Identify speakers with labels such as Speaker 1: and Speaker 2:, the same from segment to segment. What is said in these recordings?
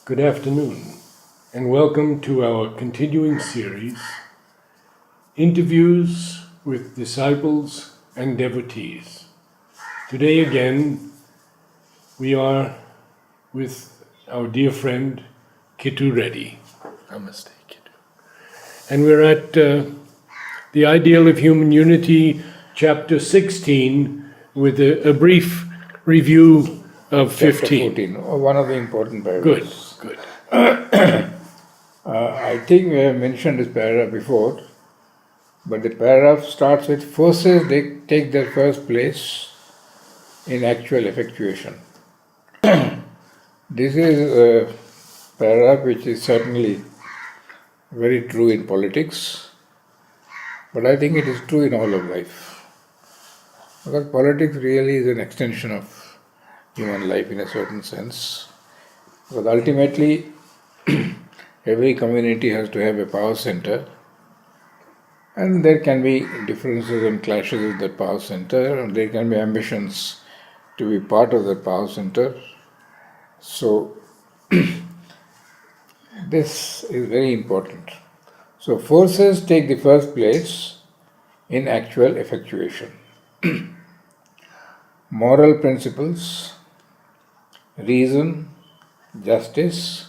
Speaker 1: Good afternoon, and welcome to our continuing series, Interviews with Disciples and Devotees. Today again, we are with our dear friend, Kittu Reddy. Namaste, Kittu. And we're at The Ideal of Human Unity, Chapter 16, with a brief review of 15.
Speaker 2: 14, one of the important paragraphs.
Speaker 1: Good.
Speaker 2: I think we have mentioned this paragraph before, but the paragraph starts with forces they take their first place in actual effectuation. This is a paragraph which is certainly very true in politics, but I think it is true in all of life. Because politics really is an extension of human life in a certain sense. Because ultimately, every community has to have a power center, and there can be differences and clashes with that power center, and there can be ambitions to be part of that power center. So, this is very important. So, forces take the first place in actual effectuation. Moral principles, reason, justice,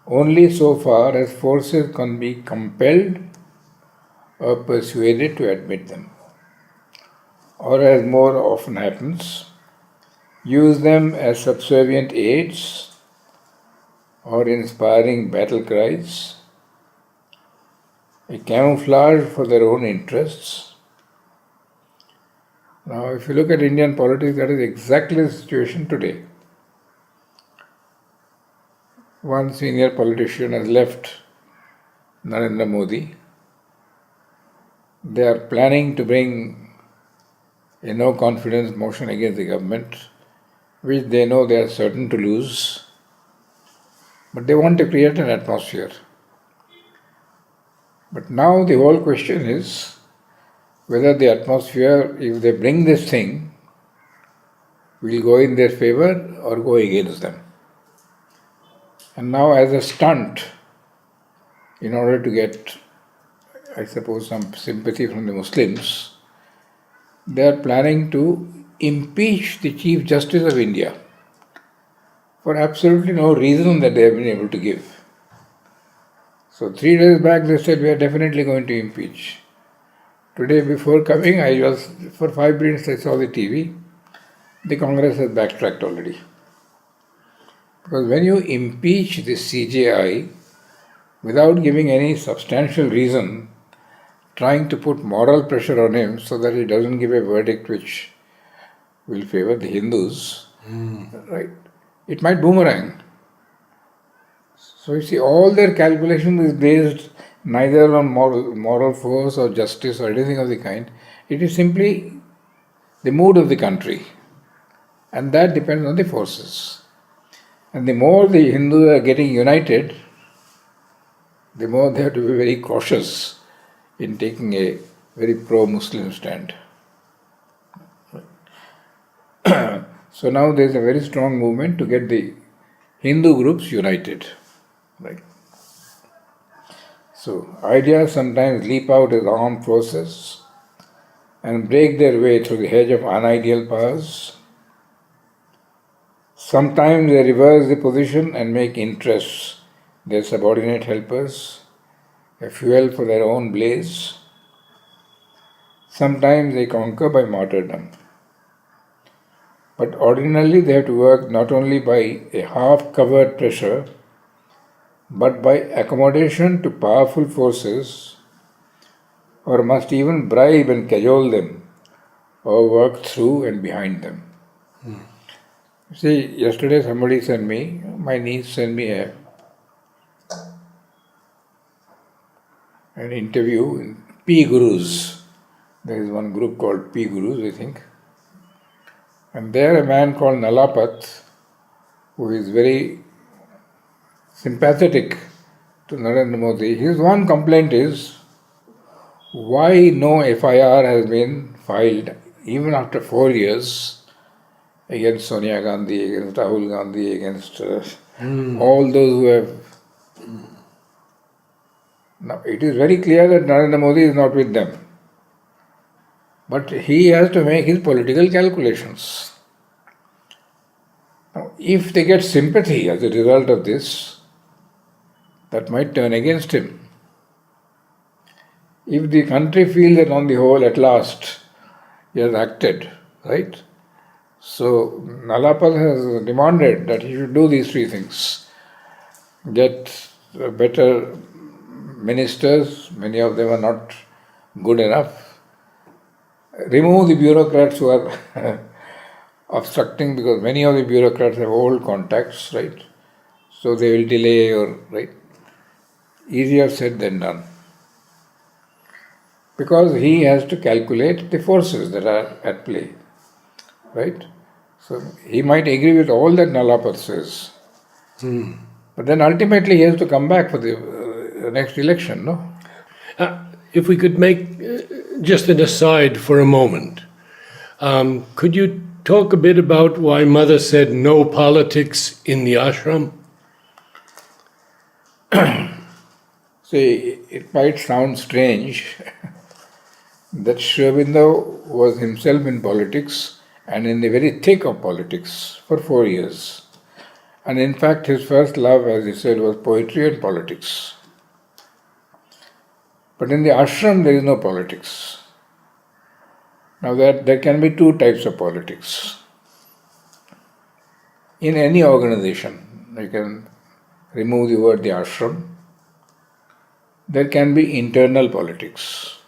Speaker 2: only so far as forces can be compelled or persuaded to admit them, or as more often happens, use them as subservient aids or inspiring battle cries, a camouflage for their own interests. Now, if you look at Indian politics, that is exactly the situation today. One senior politician has left Narendra Modi. They are planning to bring a no confidence motion against the government, which they know they are certain to lose. But they want to create an atmosphere. But now the whole question is whether the atmosphere, if they bring this thing, will go in their favor or go against them. And now, as a stunt, in order to get, I suppose, some sympathy from the Muslims, they are planning to impeach the Chief Justice of India for absolutely no reason that they have been able to give. So 3 days back they said we are definitely going to impeach. Today before coming, for 5 minutes I saw the TV. The Congress has backtracked already. Because when you impeach the CJI without giving any substantial reason, trying to put moral pressure on him so that he doesn't give a verdict which will favor the Hindus, right? It might boomerang. So you see, all their calculation is based neither on moral force or justice or anything of the kind. It is simply the mood of the country, and that depends on the forces. And the more the Hindus are getting united, the more they have to be very cautious in taking a very pro-Muslim stand. So now there is a very strong movement to get the Hindu groups united. Right? So ideas sometimes leap out as armed forces and break their way through the hedge of unideal powers. Sometimes they reverse the position and make interests their subordinate helpers, a fuel for their own blaze. Sometimes they conquer by martyrdom. But ordinarily they have to work not only by a half-covered pressure, but by accommodation to powerful forces, or must even bribe and cajole them, or work through and behind them. See, yesterday somebody sent me, my niece sent me an interview in P Gurus. There is one group called P Gurus, I think. And there a man called Nalapat, who is very sympathetic to Narendra Modi, his one complaint is why no FIR has been filed even after 4 years against Sonia Gandhi, against Rahul Gandhi, against All those who have. Now, it is very clear that Narendra Modi is not with them. But he has to make his political calculations. Now, if they get sympathy as a result of this, that might turn against him. If the country feels that on the whole, at last, he has acted, right? So, Nalapal has demanded that he should do these three things. Get better ministers, many of them are not good enough. Remove the bureaucrats who are obstructing, because many of the bureaucrats have old contacts, right? So they will delay your, right? Easier said than done. Because he has to calculate the forces that are at play, right? So he might agree with all that Nalapal says. But then ultimately he has to come back for the next election, no?
Speaker 1: If we could make just an aside for a moment, could you talk a bit about why Mother said no politics in the ashram?
Speaker 2: See, it might sound strange that Sri Aurobindo was himself in politics and in the very thick of politics for 4 years. And in fact, his first love, as he said, was poetry and politics. But in the ashram, there is no politics. Now, there can be two types of politics. In any organization, you can remove the word the ashram. There can be internal politics.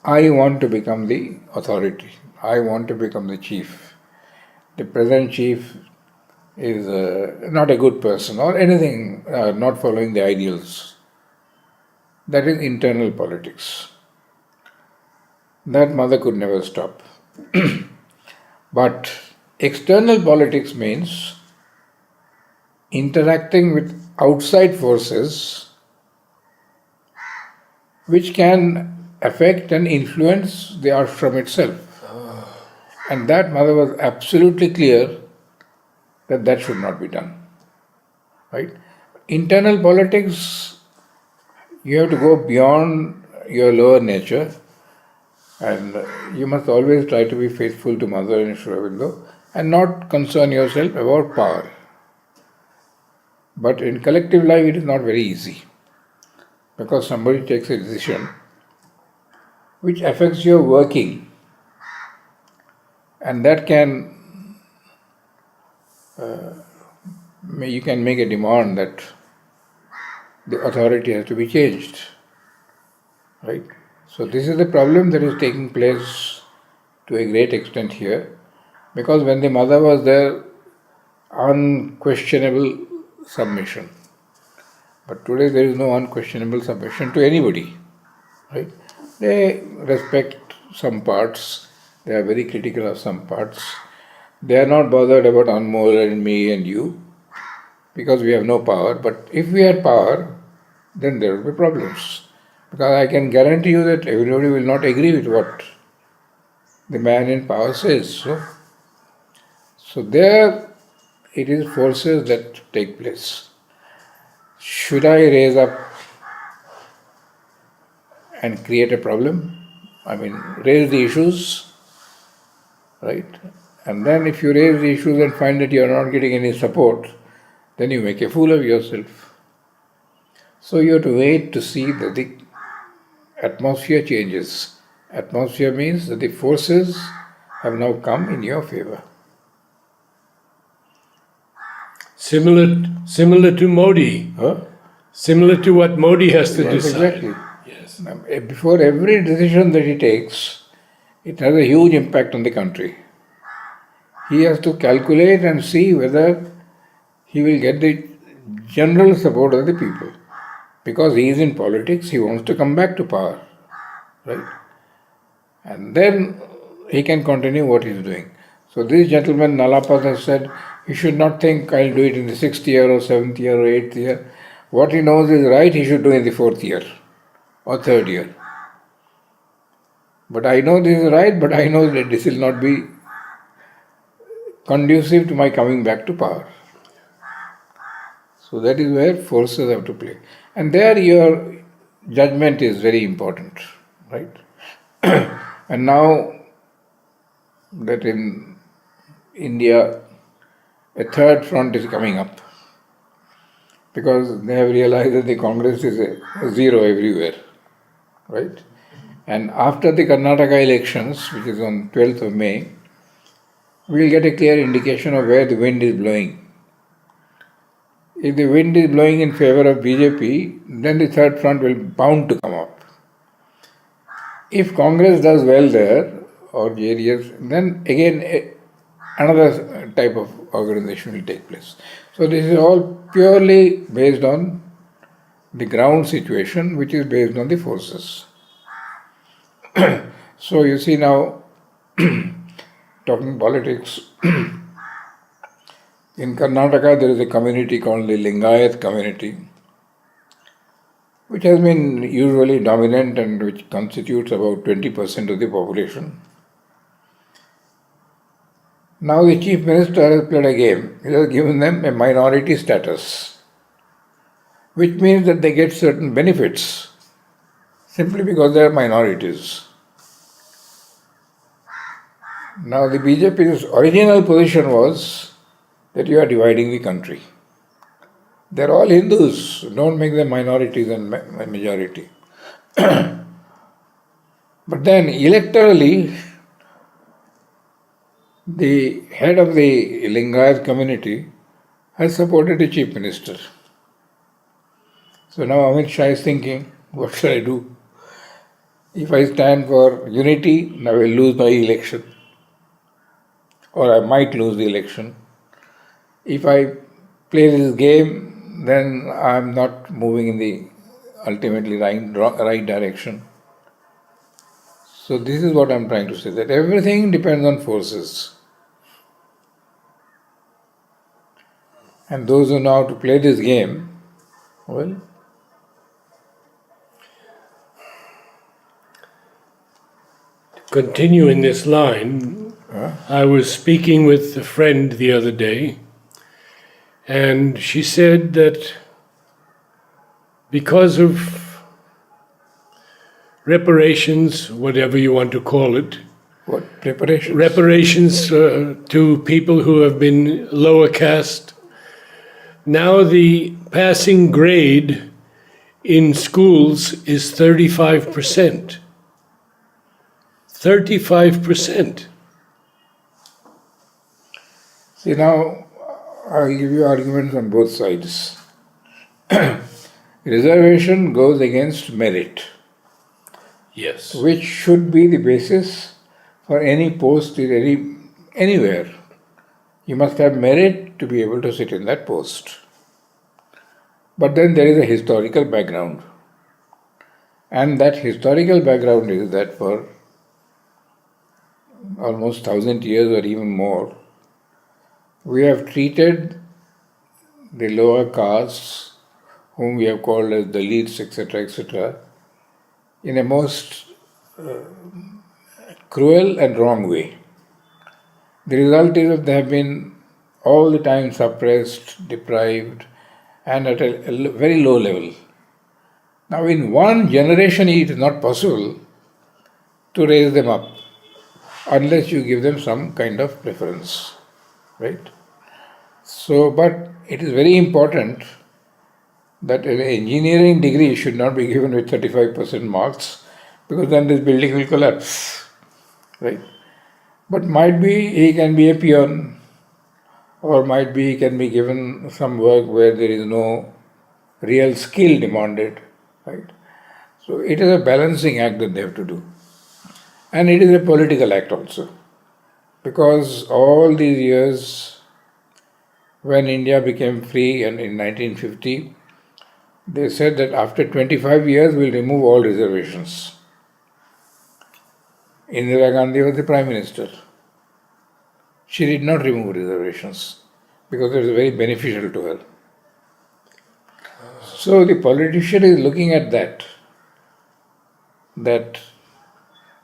Speaker 2: I want to become the authority. I want to become the chief. The present chief is not a good person or anything, not following the ideals. That is internal politics. That Mother could never stop. But external politics means interacting with outside forces which can affect and influence the ashram itself. And that Mother was absolutely clear that that should not be done. Right? Internal politics, you have to go beyond your lower nature, and you must always try to be faithful to Mother and Sri Aurobindo and not concern yourself about power. But in collective life it is not very easy, because somebody takes a decision which affects your working, and that can you can make a demand that the authority has to be changed, right? So this is the problem that is taking place to a great extent here, because when the Mother was there, unquestionable submission. But today there is no unquestionable submission to anybody, right? They respect some parts, they are very critical of some parts. They are not bothered about Anmol and me and you, because we have no power. But if we had power, then there will be problems. Because I can guarantee you that everybody will not agree with what the man in power says. So there it is forces that take place. Should I raise up and create a problem? I mean, raise the issues, right? And then if you raise the issues and find that you are not getting any support, then you make a fool of yourself. So you have to wait to see that the atmosphere changes. Atmosphere means that the forces have now come in your favor.
Speaker 1: Similar to Modi.
Speaker 2: Huh?
Speaker 1: Similar to what Modi has to
Speaker 2: Yes,
Speaker 1: decide.
Speaker 2: exactly.
Speaker 1: Yes.
Speaker 2: Before every decision that he takes, it has a huge impact on the country. He has to calculate and see whether he will get the general support of the people. Because he is in politics, he wants to come back to power. Right? And then he can continue what he is doing. So this gentleman, Nalapal, has said, he should not think I'll do it in the 6th year or 7th year or 8th year. What he knows is right, he should do in the 4th year or 3rd year. But I know this is right, but I know that this will not be conducive to my coming back to power. So that is where forces have to play. And there your judgment is very important, right? And now that in India a third front is coming up because they have realized that the Congress is a zero everywhere, right? And after the Karnataka elections, which is on 12th of May, we will get a clear indication of where the wind is blowing. If the wind is blowing in favor of BJP, then the third front will bound to come up. If Congress does well there, or JDS, then again another type of organization will take place. So this is all purely based on the ground situation, which is based on the forces. So you see now, talking politics, in Karnataka there is a community called the Lingayat community, which has been usually dominant and which constitutes about 20% of the population. Now the Chief Minister has played a game. He has given them a minority status, which means that they get certain benefits simply because they are minorities. Now the BJP's original position was that you are dividing the country. They are all Hindus, don't make them minorities and majority. But then electorally, the head of the Lingayat community has supported the Chief Minister. So now Amit Shah is thinking, what shall I do? If I stand for unity, I will lose my election. Or I might lose the election. If I play this game, then I am not moving in the ultimately right direction. So this is what I am trying to say, that everything depends on forces. And those who know how to play this game, well,
Speaker 1: continue in this line. I was speaking with a friend the other day, and she said that because of reparations, whatever you want to call it,
Speaker 2: what preparations?
Speaker 1: Reparations to people who have been lower caste. Now the passing grade in schools is 35%. 35%.
Speaker 2: See, now I will give you arguments on both sides. Reservation goes against merit.
Speaker 1: Yes.
Speaker 2: Which should be the basis for any post anywhere. You must have merit to be able to sit in that post. But then there is a historical background. And that historical background is that for almost 1,000 years or even more, we have treated the lower castes, whom we have called as Dalits, etc., in a most cruel and wrong way. The result is that they have been all the time suppressed, deprived, and at a very low level. Now, in one generation, it is not possible to raise them up unless you give them some kind of preference, right? So, but it is very important that an engineering degree should not be given with 35% marks, because then this building will collapse, right? But might be he can be a peon, or might be he can be given some work where there is no real skill demanded, right? So it is a balancing act that they have to do. And it is a political act also. Because all these years, when India became free and in 1950, they said that after 25 years we'll remove all reservations. Indira Gandhi was the Prime Minister. She did not remove reservations because it was very beneficial to her. So the politician is looking at that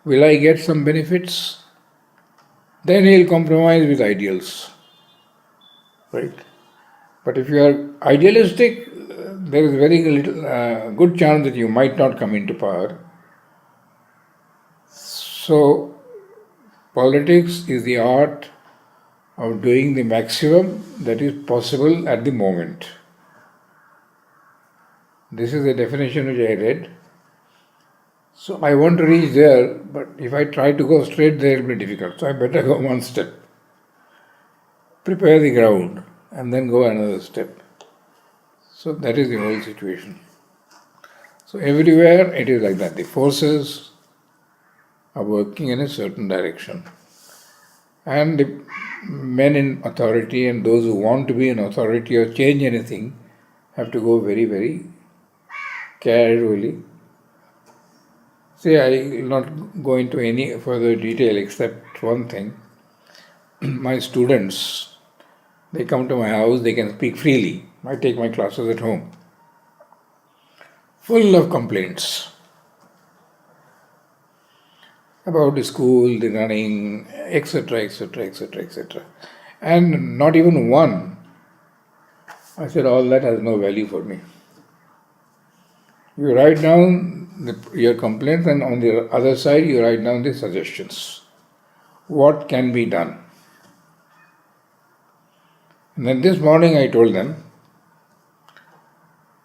Speaker 2: will I get some benefits? Then he'll compromise with ideals. Right? But if you are idealistic, there is very little good chance that you might not come into power. So, politics is the art of doing the maximum that is possible at the moment. This is the definition which I read. So I want to reach there, but if I try to go straight there, it will be difficult. So I better go one step. Prepare the ground and then go another step. So that is the whole situation. So everywhere it is like that. The forces are working in a certain direction. And the men in authority and those who want to be in authority or change anything have to go very, very carefully. See, I will not go into any further detail except one thing. My students, they come to my house, they can speak freely. I take my classes at home. Full of complaints about the school, the running, etc., etc., etc., etc. And not even one. I said, all that has no value for me. You write down your complaints, and on the other side you write down the suggestions. What can be done? And then this morning I told them,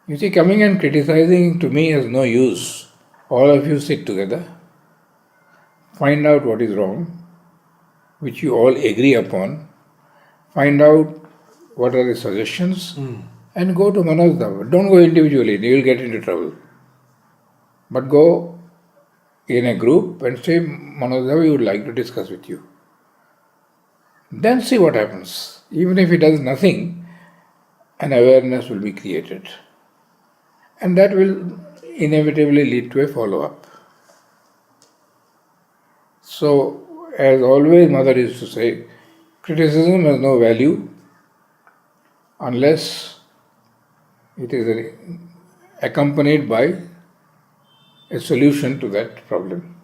Speaker 2: you see, coming and criticizing to me has no use. All of you sit together, find out what is wrong, which you all agree upon, find out what are the suggestions, and go to Manasdava. Don't go individually, you will get into trouble. But go in a group and say, Manasdava, we would like to discuss with you. Then see what happens. Even if he does nothing, an awareness will be created. And that will inevitably lead to a follow-up. So, as always Mother used to say, criticism has no value unless it is accompanied by a solution to that problem.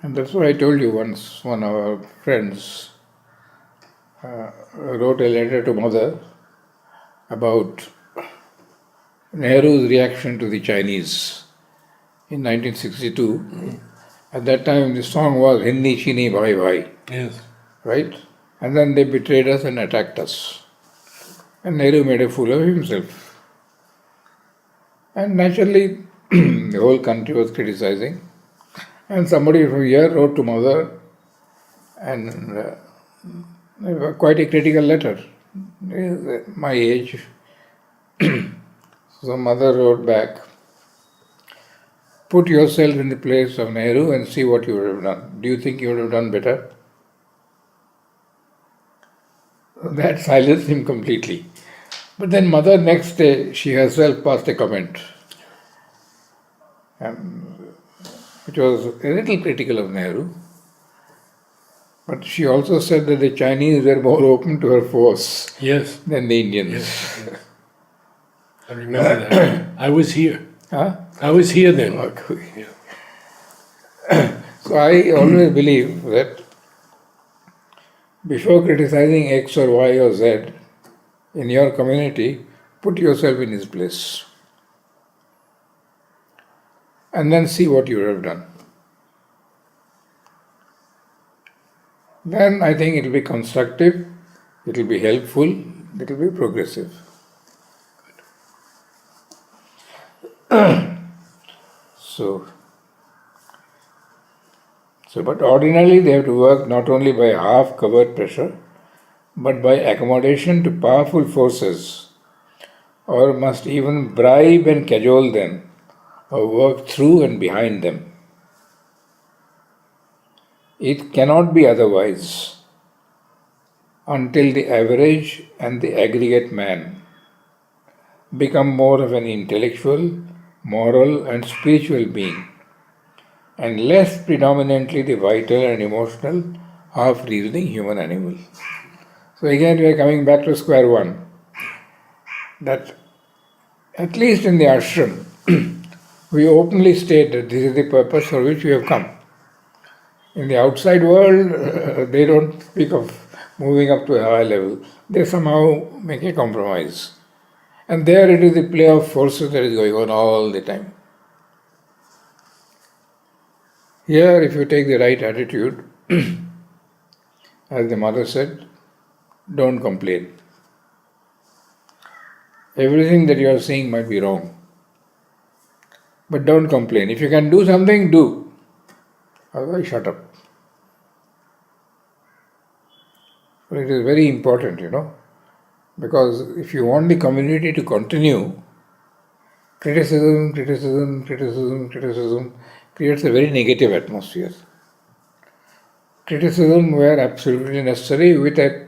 Speaker 2: And that's what I told you once. One of our friends wrote a letter to Mother about Nehru's reaction to the Chinese in 1962. At that time the song was Hindi Chini Bhai Bhai.
Speaker 1: Yes.
Speaker 2: Right? And then they betrayed us and attacked us. And Nehru made a fool of himself. And naturally, the whole country was criticizing. And somebody from here wrote to Mother and quite a critical letter. My age. So Mother wrote back, put yourself in the place of Nehru and see what you would have done. Do you think you would have done better? That silenced him completely. But then Mother next day, she herself passed a comment, which was a little critical of Nehru. But she also said that the Chinese were more open to her force than the Indians.
Speaker 1: Yes. I remember that. I was here.
Speaker 2: Huh?
Speaker 1: I was here then.
Speaker 2: Okay. So I always believe that before criticizing X or Y or Z in your community, put yourself in his place. And then see what you have done. Then I think it will be constructive, it will be helpful, it will be progressive. But ordinarily they have to work not only by half covert pressure, but by accommodation to powerful forces, or must even bribe and cajole them, or work through and behind them. It cannot be otherwise until the average and the aggregate man become more of an intellectual, moral and spiritual being, and less predominantly the vital and emotional, half-reasoning human animal. So again we are coming back to square one, that at least in the ashram, we openly state that this is the purpose for which we have come. In the outside world, they don't speak of moving up to a higher level, they somehow make a compromise. And there it is the play of forces that is going on all the time. Here, if you take the right attitude, as the mother said, don't complain. Everything that you are seeing might be wrong. But don't complain. If you can do something, do. Otherwise, shut up. So it is very important, because if you want the community to continue, criticism creates a very negative atmosphere. Criticism where absolutely necessary with a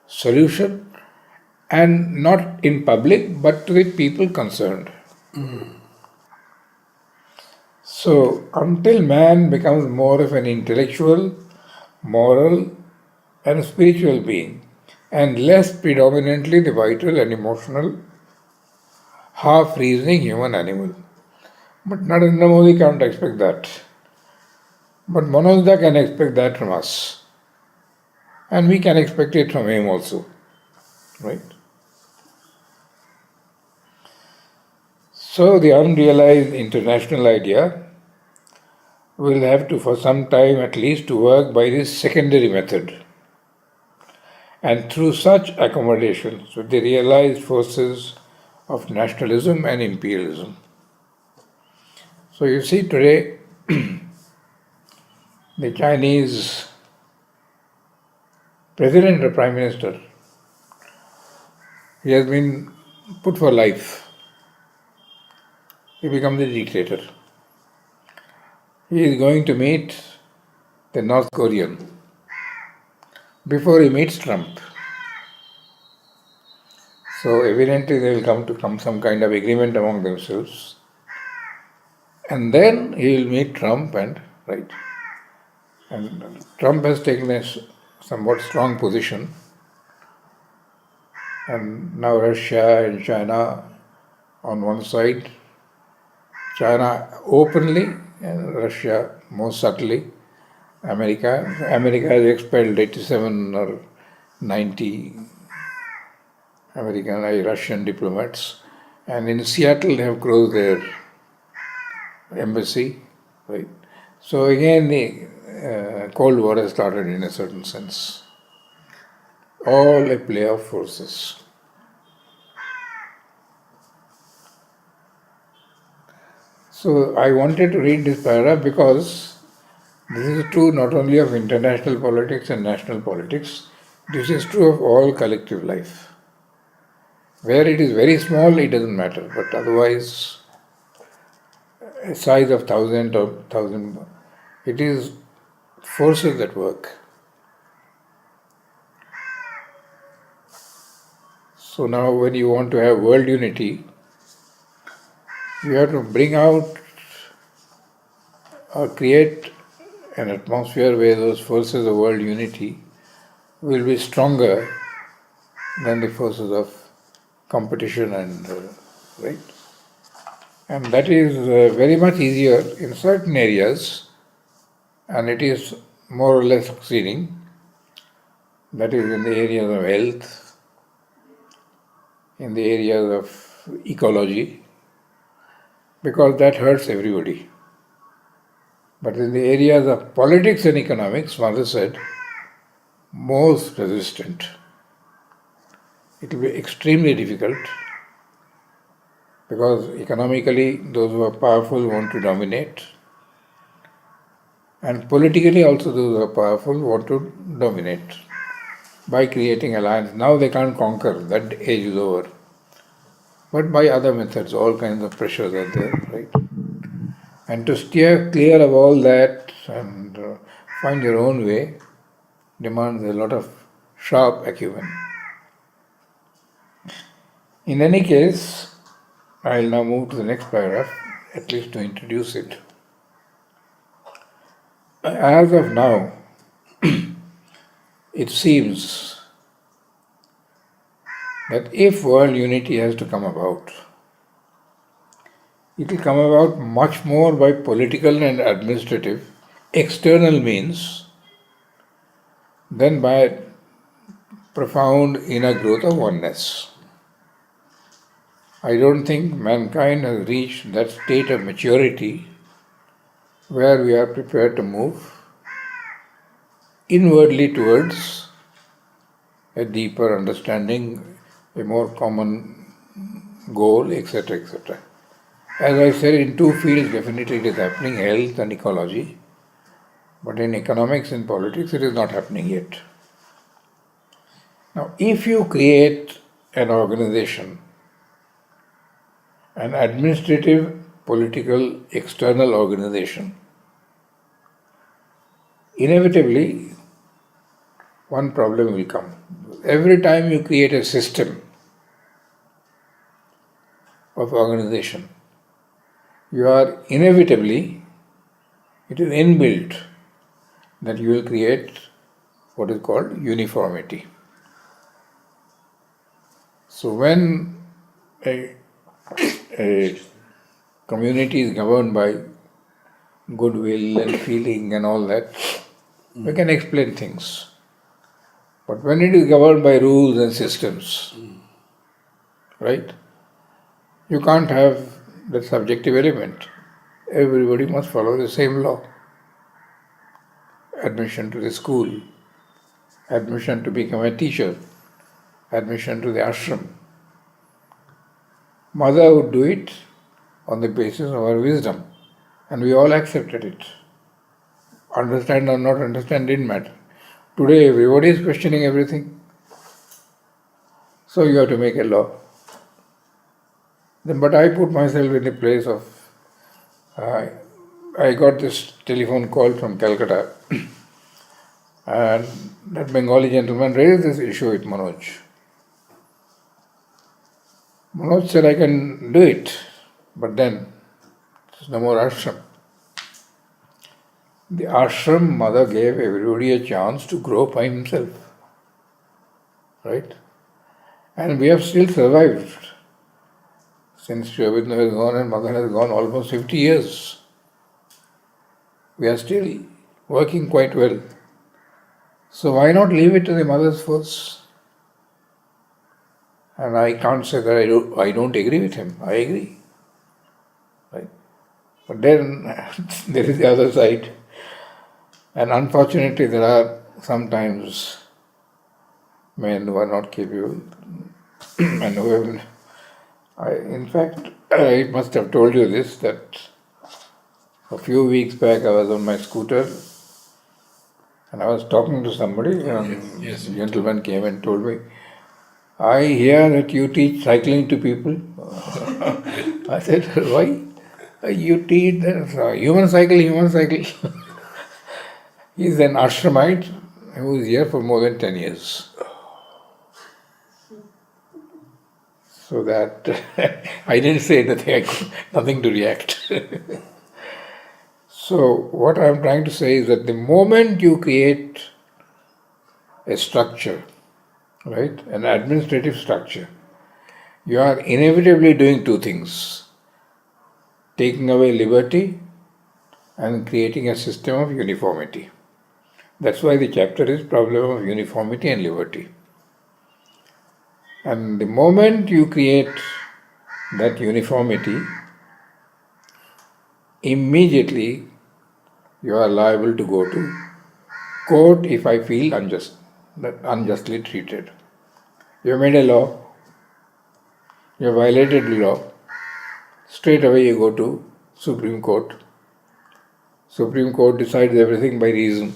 Speaker 2: solution, and not in public but to the people concerned. So until man becomes more of an intellectual, moral and spiritual being, and less predominantly the vital and emotional, half-reasoning human animal. But Narendra Modi can't expect that. But Manojda can expect that from us. And we can expect it from him also. Right? So the unrealized international idea will have to, for some time at least, to work by this secondary method. And through such accommodations with the realized forces of nationalism and imperialism. So you see today, the Chinese president or prime minister, he has been put for life. He becomes a dictator. He is going to meet the North Korean before he meets Trump. So evidently they will come to some kind of agreement among themselves. And then he will meet Trump and Trump has taken a somewhat strong position. And now Russia and China on one side, China openly and Russia more subtly. America has expelled 87 or 90 Russian diplomats, and in Seattle they have closed their embassy. Right. So again the Cold War has started in a certain sense. All a play of forces. So I wanted to read this paragraph because this is true not only of international politics and national politics, this is true of all collective life. Where it is very small, it doesn't matter, but otherwise, a size of 1,000 or 1,000, it is forces at work. So now when you want to have world unity, you have to bring out or create an atmosphere where those forces of world unity will be stronger than the forces of competition and right. And that is very much easier in certain areas, and it is more or less succeeding. That is in the areas of health, in the areas of ecology, because that hurts everybody. But in the areas of politics and economics, Mother said, most resistant. It will be extremely difficult because economically those who are powerful want to dominate, and politically also those who are powerful want to dominate by creating alliance. Now they can't conquer, that age is over. But by other methods, all kinds of pressures are there, right? And to steer clear of all that and find your own way demands a lot of sharp acumen. In any case, I'll now move to the next paragraph, at least to introduce it. As of now, it seems that if world unity has to come about, it will come about much more by political and administrative external means than by profound inner growth of oneness. I don't think mankind has reached that state of maturity where we are prepared to move inwardly towards a deeper understanding, a more common goal, etc., etc. As I said, in two fields definitely it is happening, health and ecology. But in economics and politics it is not happening yet. Now, if you create an organization, an administrative, political, external organization, inevitably one problem will come. Every time you create a system of organization, you are inevitably, it is inbuilt that you will create what is called uniformity. So when a community is governed by goodwill and feeling and all that, we can explain things. But when it is governed by rules and systems, right, you can't have the subjective element. Everybody must follow the same law. Admission to the school, admission to become a teacher, admission to the ashram. Mother would do it on the basis of her wisdom, and we all accepted it. Understand or not understand didn't matter. Today everybody is questioning everything. So you have to make a law. But I put myself in the place of, I got this telephone call from Calcutta and that Bengali gentleman raised this issue with Manoj. Manoj said, I can do it, but then there's no more ashram. The ashram mother gave everybody a chance to grow by himself. Right? And we have still survived. Since Sri Aurobindo has gone and mother has gone almost 50 years. We are still working quite well. So why not leave it to the mother's force? And I can't say that I don't agree with him. I agree. Right? But then there is the other side. And unfortunately there are sometimes men who are not capable and who have... in fact, I must have told you this, that a few weeks back I was on my scooter and I was talking to somebody and
Speaker 1: Yes.
Speaker 2: a gentleman came and told me, I hear that you teach cycling to people. I said, why? You teach human cycle. He's an ashramite who is here for more than 10 years. So that I didn't say anything, nothing to react. So what I'm trying to say is that the moment you create a structure, right, an administrative structure, you are inevitably doing two things. Taking away liberty and creating a system of uniformity. That's why the chapter is Problem of Uniformity and Liberty. And the moment you create that uniformity, immediately you are liable to go to court if I feel unjustly treated. You have made a law, you have violated the law, straight away you go to Supreme Court. Supreme Court decides everything by reason.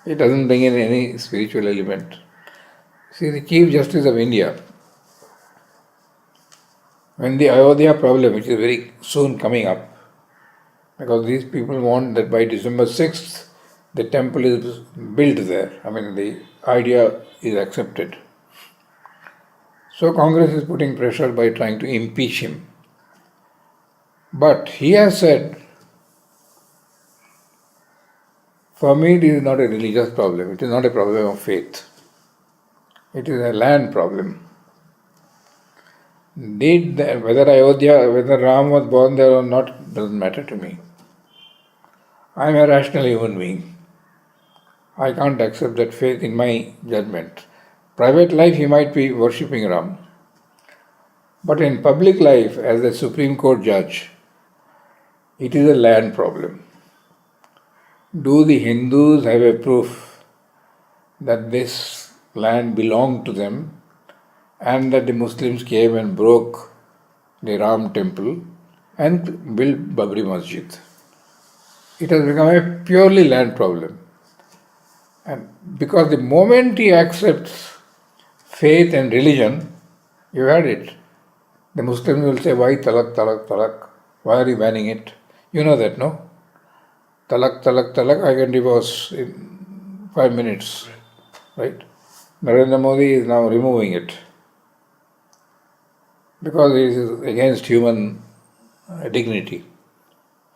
Speaker 2: It doesn't bring in any spiritual element. See, the Chief Justice of India, when the Ayodhya problem, which is very soon coming up, because these people want that by December 6th, the temple is built there. I mean, the idea is accepted. So Congress is putting pressure by trying to impeach him. But he has said, for me it is not a religious problem, it is not a problem of faith. It is a land problem. Whether Ram was born there or not, doesn't matter to me. I am a rational human being. I can't accept that faith in my judgment. Private life, he might be worshipping Ram. But in public life, as a Supreme Court judge, it is a land problem. Do the Hindus have a proof that this land belonged to them and that the Muslims came and broke the Ram temple and built Babri Masjid? It has become a purely land problem. And because the moment he accepts faith and religion, you had it. The Muslims will say, why talak, talak, talak? Why are you banning it? You know that, no? Talak, talak, talak, I can divorce in 5 minutes. Right? Narendra Modi is now removing it because it is against human dignity.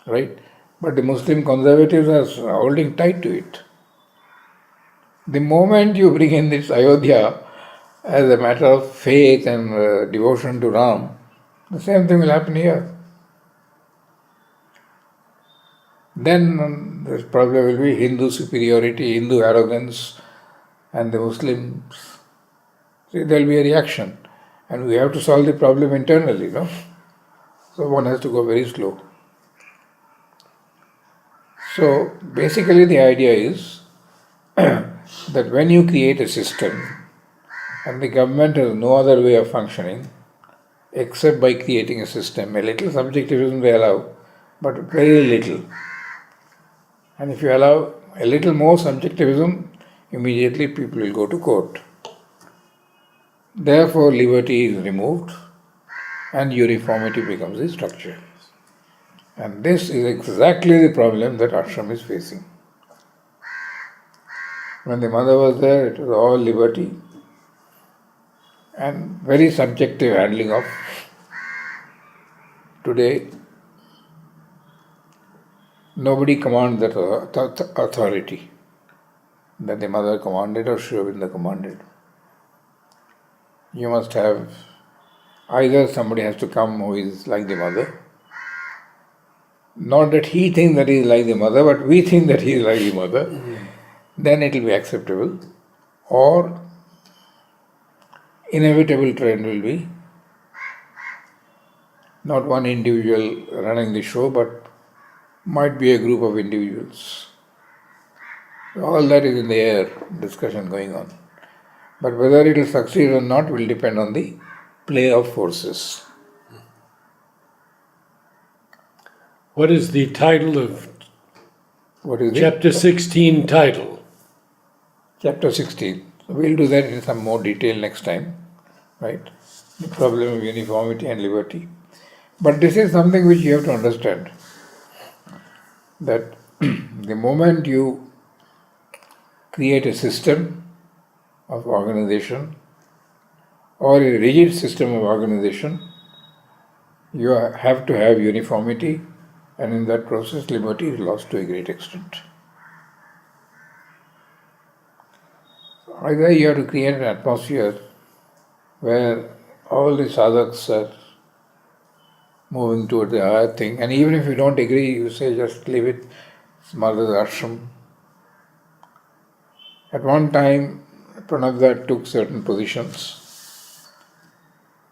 Speaker 2: Right? But the Muslim conservatives are holding tight to it. The moment you bring in this Ayodhya as a matter of faith and devotion to Ram, the same thing will happen here. Then the problem will be Hindu superiority, Hindu arrogance, and the Muslims. See, there will be a reaction. And we have to solve the problem internally, no? So one has to go very slow. So basically the idea is that when you create a system and the government has no other way of functioning except by creating a system, a little subjectivism they allow, but very little. And if you allow a little more subjectivism, immediately people will go to court. Therefore, liberty is removed and uniformity becomes the structure. And this is exactly the problem that ashram is facing. When the mother was there, it was all liberty and very subjective handling of. Today, nobody commands that authority that the mother commanded or Sri Aurobindo commanded. You must have either somebody has to come who is like the mother. Not that he thinks that he is like the mother, but we think that he is like the mother. Then it will be acceptable. Or inevitable trend will be not one individual running the show, but might be a group of individuals. All that is in the air, discussion going on. But whether it will succeed or not will depend on the play of forces.
Speaker 1: What is the title of
Speaker 2: What is
Speaker 1: chapter 16 title?
Speaker 2: Chapter 16. So we'll do that in some more detail next time, right? The problem of uniformity and liberty. But this is something which you have to understand. That the moment you create a system of organization or a rigid system of organization, you have to have uniformity, and in that process liberty is lost to a great extent. Either you have to create an atmosphere where all the sadhaks are moving toward the higher thing, and even if you don't agree, you say just leave it, it's mother's ashram. At one time, Pranavda took certain positions,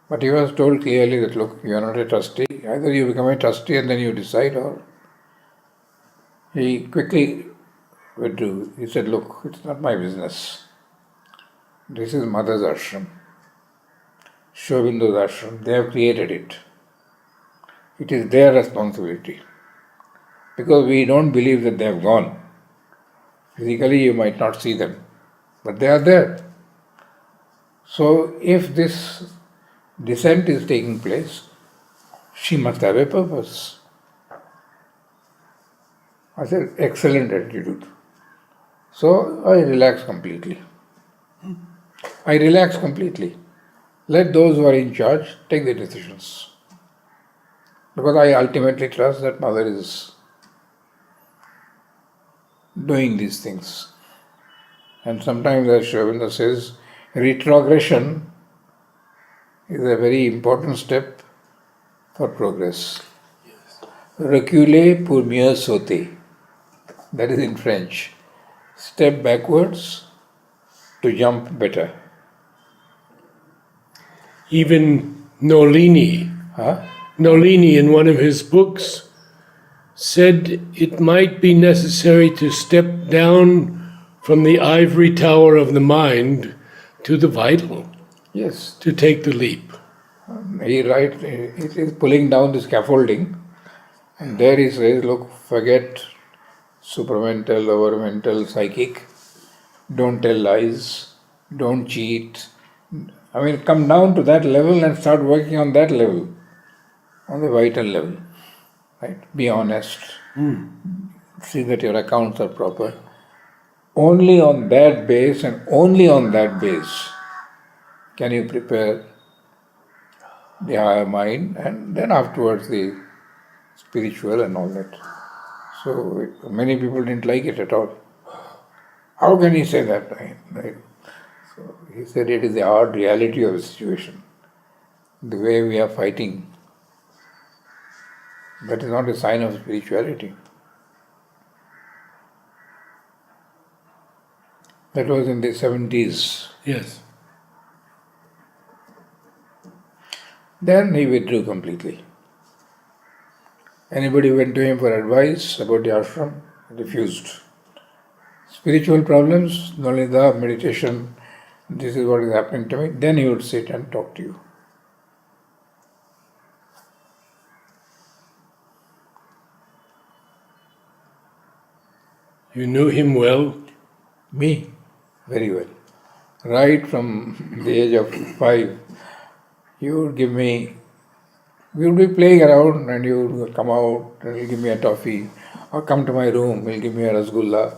Speaker 2: but he was told clearly that look, you are not a trustee, either you become a trustee and then you decide, or he quickly withdrew. He said, look, it's not my business. This is mother's ashram, Sri Aurobindo's ashram. They have created it. It is their responsibility. Because we don't believe that they have gone. Physically you might not see them, but they are there. So if this descent is taking place, she must have a purpose. I said, excellent attitude. So I relax completely. Let those who are in charge take the decisions. Because I ultimately trust that mother is doing these things. And sometimes, as Sri Aurobindo says, retrogression is a very important step for progress. Reculer pour mieux sauter. That is in French. step backwards to jump better.
Speaker 1: Even Nalini,
Speaker 2: Huh?
Speaker 1: Nalini in one of his books said it might be necessary to step down from the ivory tower of the mind to the vital,
Speaker 2: Yes.
Speaker 1: to take the leap.
Speaker 2: It is pulling down the scaffolding, and there he says, look, forget supramental, overmental, psychic, don't tell lies, don't cheat. I mean, come down to that level and start working on that level, on the vital level. Right? Be honest. See that your accounts are proper. Only on that base and only on that base can you prepare the higher mind, and then afterwards the spiritual and all that. So many people didn't like it at all. How can he say that? Right? So he said it is the hard reality of the situation. The way we are fighting, that is not a sign of spirituality. That was in the 70s.
Speaker 1: Yes.
Speaker 2: Then he withdrew completely. Anybody went to him for advice about the ashram, he refused. Spiritual problems, not only the meditation, this is what is happening to me, then he would sit and talk to you.
Speaker 1: You knew him well?
Speaker 2: Me, very well. Right from the age of 5, he would give me, we would be playing around and you would come out and he'll give me a toffee, or come to my room, he'll give me a rasgulla.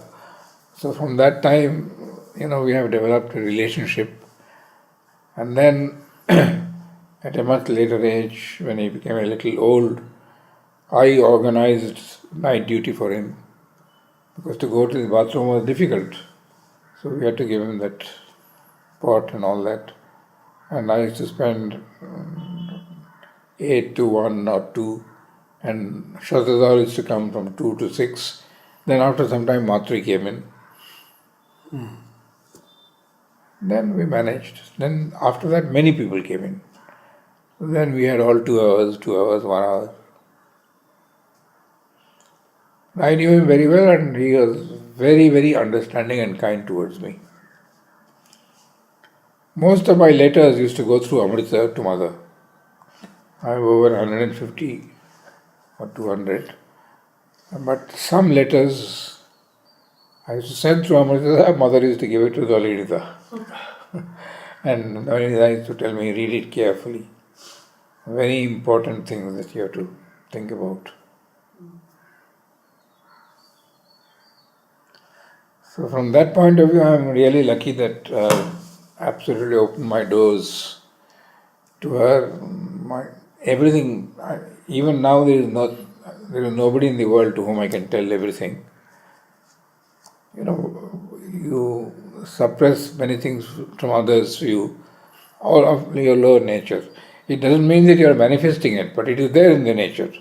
Speaker 2: So from that time, we have developed a relationship. And then at a much later age, when he became a little old, I organized night duty for him, because to go to the bathroom was difficult. So we had to give him that pot and all that. And I used to spend 8 to 1 or 2, and Shastadhar used to come from 2 to 6. Then after some time Matri came in. Then we managed. Then after that many people came in. Then we had all 2 hours, 1 hour. I knew him very well and he was very, very understanding and kind towards me. Most of my letters used to go through Amritsar to Mother. I have over 150 or 200. But some letters I used to send through Amritsar, Mother used to give it to Nalini. And Nalini used to tell me, read it carefully. Very important things that you have to think about. So from that point of view, I am really lucky that absolutely opened my doors to her. Everything. Even now, there is nobody in the world to whom I can tell everything. You suppress many things from others, all of your lower nature. It doesn't mean that you are manifesting it, but it is there in the nature.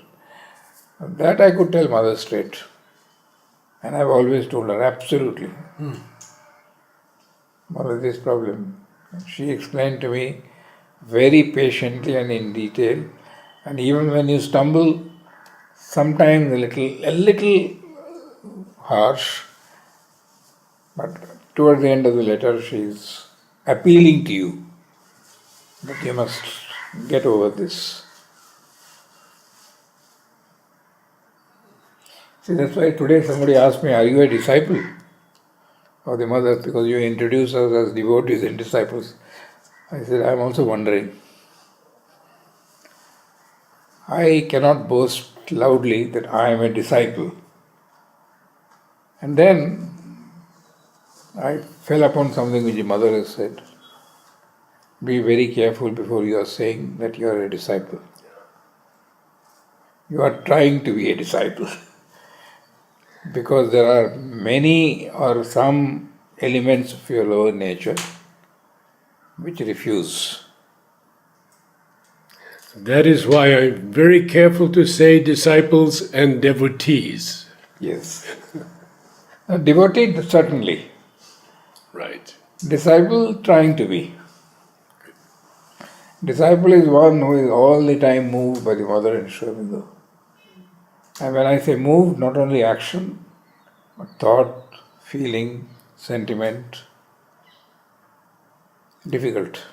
Speaker 2: That I could tell Mother straight. And I've always told her, absolutely. Mother, this problem. She explained to me very patiently and in detail. And even when you stumble, sometimes a little harsh, but towards the end of the letter, she's appealing to you that you must get over this. See, that's why today somebody asked me, are you a disciple of the Mother? Because you introduce us as devotees and disciples. I said, I'm also wondering. I cannot boast loudly that I am a disciple. And then I fell upon something which the Mother has said. Be very careful before you are saying that you are a disciple. You are trying to be a disciple. Because there are many or some elements of your lower nature which refuse.
Speaker 1: That is why I'm very careful to say disciples and devotees.
Speaker 2: Yes. A devotee, certainly.
Speaker 1: Right.
Speaker 2: Disciple, trying to be. Disciple is one who is all the time moved by the Mother and Sri Aurobindo. And when I say moved, not only action, but thought, feeling, sentiment, difficult.